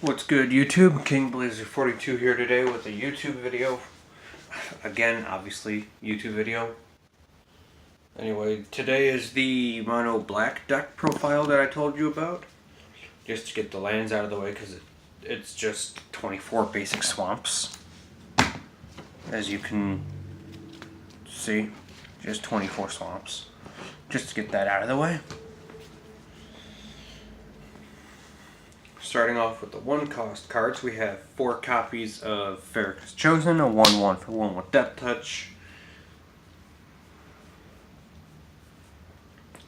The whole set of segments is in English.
What's good, YouTube? King Blazer 42 here today with a YouTube video. Again, obviously, YouTube video. Anyway, today is the mono black deck profile that I told you about. Just to get the lands out of the way because it's just 24 basic swamps. As you can see, just 24 swamps. Just to get that out of the way. Starting off with the 1-cost cards, we have 4 copies of Ferric's Chosen, a 1/1 for 1 with Death Touch,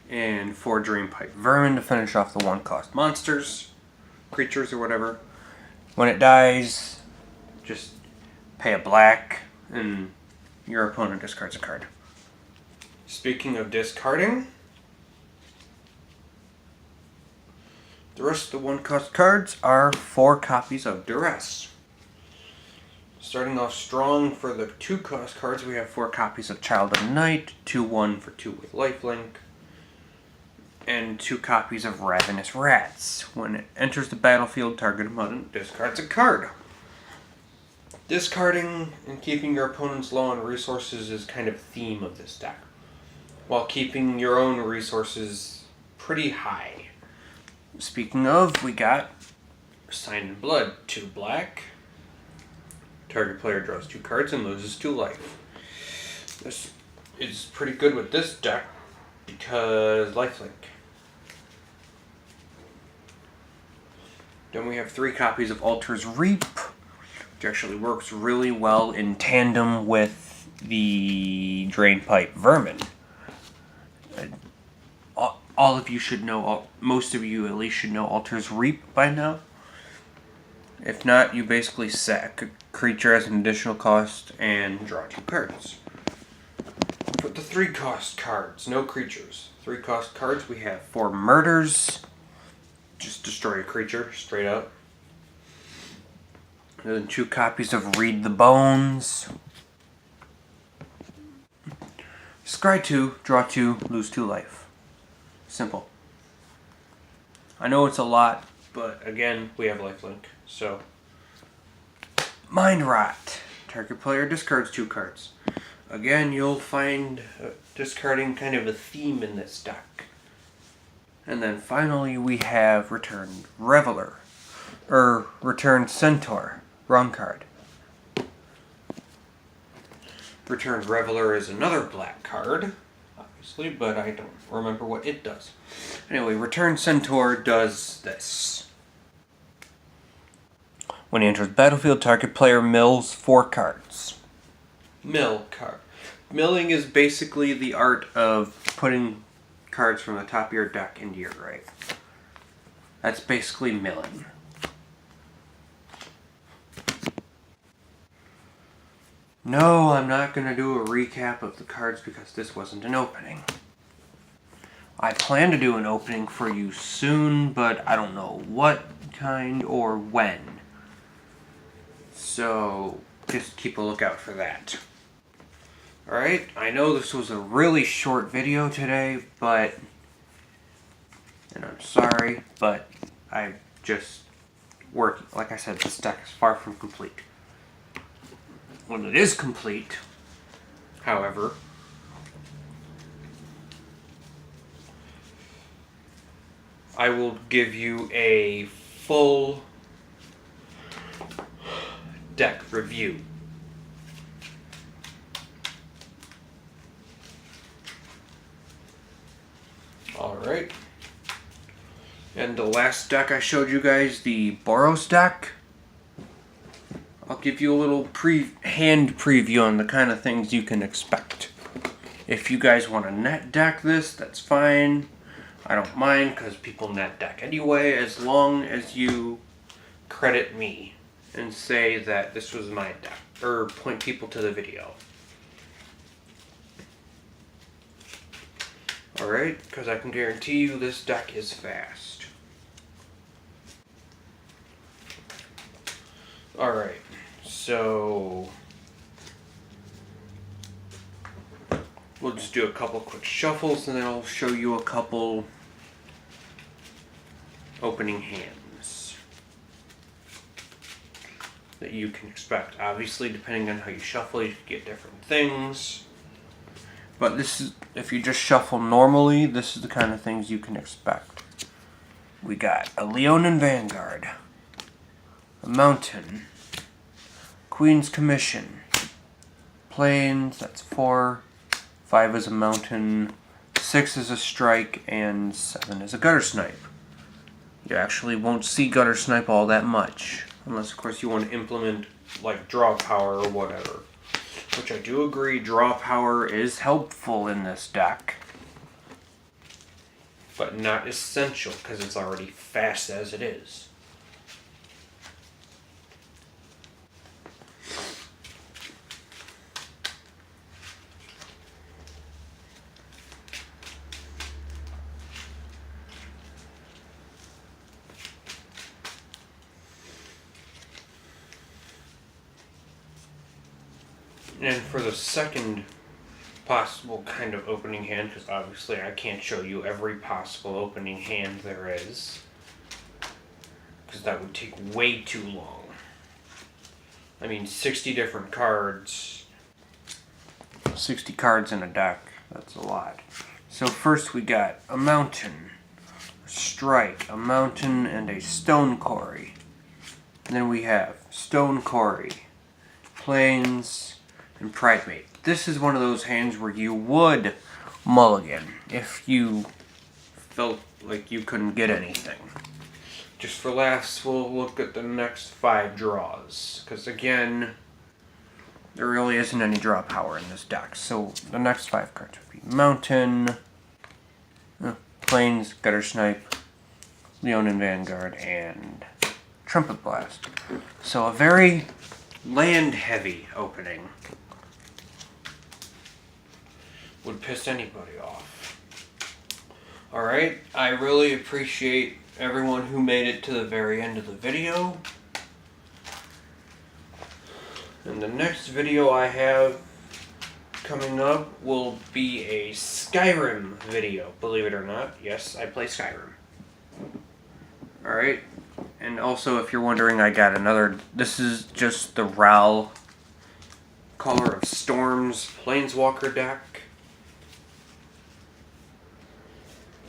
and 4 Dreampipe Vermin to finish off the 1-cost monsters, creatures or whatever. When it dies, just pay a black and your opponent discards a card. Speaking of discarding, the rest of the 1-cost cards are 4 copies of Duress. Starting off strong for the 2-cost cards, we have 4 copies of Child of Night, 2/1 for 2 with Lifelink, and 2 copies of Ravenous Rats. When it enters the battlefield, target opponent discards a card. Discarding and keeping your opponents low on resources is kind of the theme of this deck, while keeping your own resources pretty high. Speaking of, we got Sign in Blood, 2 black. Target player draws 2 cards and loses 2 life. This is pretty good with this deck because lifelink. Then we have 3 copies of Altar's Reap, which actually works really well in tandem with the Drainpipe Vermin. All of you should know, most of you at least should know Altar's Reap by now. If not, you basically sack a creature as an additional cost and draw 2 cards. For the 3-cost cards, no creatures. 3-cost cards, we have 4 Murders. Just destroy a creature, straight up. And then 2 copies of Read the Bones. Scry 2, draw 2, lose 2 life. Simple. I know it's a lot, but again, we have lifelink, so. Mind Rot. Target player discards 2 cards. Again, you'll find discarding kind of a theme in this deck. And then finally, we have Returned Reveler. Returned Centaur. Wrong card. Returned Reveler is another black card, obviously, but I don't remember what it does. Anyway, Returned Centaur does this. When he enters the battlefield, target player mills 4 cards. Mill card. Milling is basically the art of putting cards from the top of your deck into your grave. That's basically milling. No, I'm not going to do a recap of the cards because this wasn't an opening. I plan to do an opening for you soon, but I don't know what kind or when. So, just keep a lookout for that. Alright, I know this was a really short video today, and I'm sorry, but I just worked, like I said, this deck is far from complete. When it is complete, however, I will give you a full deck review. Alright. And the last deck I showed you guys, the Boros deck, I'll give you a little hand preview on the kind of things you can expect. If you guys want to net deck this, that's fine. I don't mind because people net deck anyway, as long as you credit me and say that this was my deck, or point people to the video. Alright, because I can guarantee you this deck is fast. Alright, so we'll just do a couple quick shuffles and then I'll show you a couple opening hands. that you can expect. Obviously, depending on how you shuffle, you get different things. But this is, if you just shuffle normally, this is the kind of things you can expect. We got a Leonin Vanguard, a Mountain, Queen's Commission, Plains, that's 4, 5 is a Mountain, 6 is a Strike, and 7 is a Gutter Snipe. You actually won't see Gutter Snipe all that much, unless of course you want to implement like draw power or whatever. Which I do agree, draw power is helpful in this deck. But not essential, because it's already fast as it is. And for the second possible kind of opening hand, because obviously I can't show you every possible opening hand there is, because that would take way too long. I mean, 60 different cards. 60 cards in a deck, that's a lot. So first we got a Mountain, a Strike, a Mountain, and a Stone Quarry. And then we have Stone Quarry, Plains, and Primate. This is one of those hands where you would mulligan if you felt like you couldn't get anything. Just for laughs, we'll look at the next 5 draws. Because again, there really isn't any draw power in this deck. So the next 5 cards would be Mountain, Plains, Gutter Snipe, Leonin Vanguard, and Trumpet Blast. So a very land-heavy opening. Would piss anybody off. Alright, I really appreciate everyone who made it to the very end of the video. And the next video I have coming up will be a Skyrim video, believe it or not. Yes, I play Skyrim. Alright, and also if you're wondering, I got another, this is just the Ral Caller of Storms Planeswalker deck.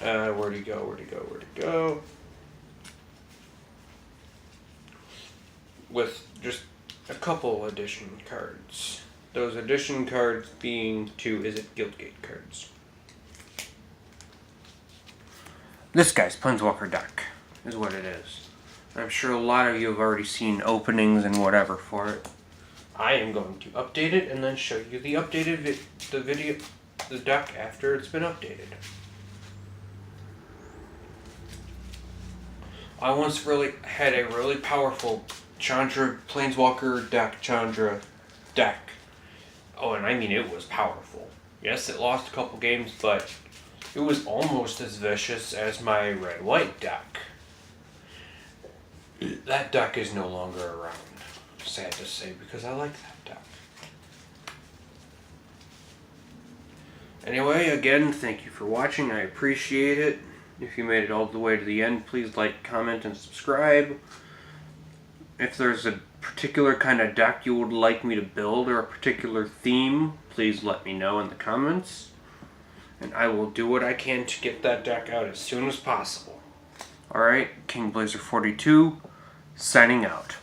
Where'd he go? With just a couple edition cards. Those edition cards being 2 Guildgate cards. This guy's Planeswalker deck is what it is. I'm sure a lot of you have already seen openings and whatever for it. I am going to update it and then show you the updated the deck after it's been updated. I once really had a really powerful Chandra Planeswalker Chandra deck. Oh, and I mean it was powerful. Yes, it lost a couple games, but it was almost as vicious as my red-white deck. That deck is no longer around, sad to say, because I like that deck. Anyway, again, thank you for watching. I appreciate it. If you made it all the way to the end, please like, comment, and subscribe. If there's a particular kind of deck you would like me to build or a particular theme, please let me know in the comments. And I will do what I can to get that deck out as soon as possible. Alright, King Blazer 42, signing out.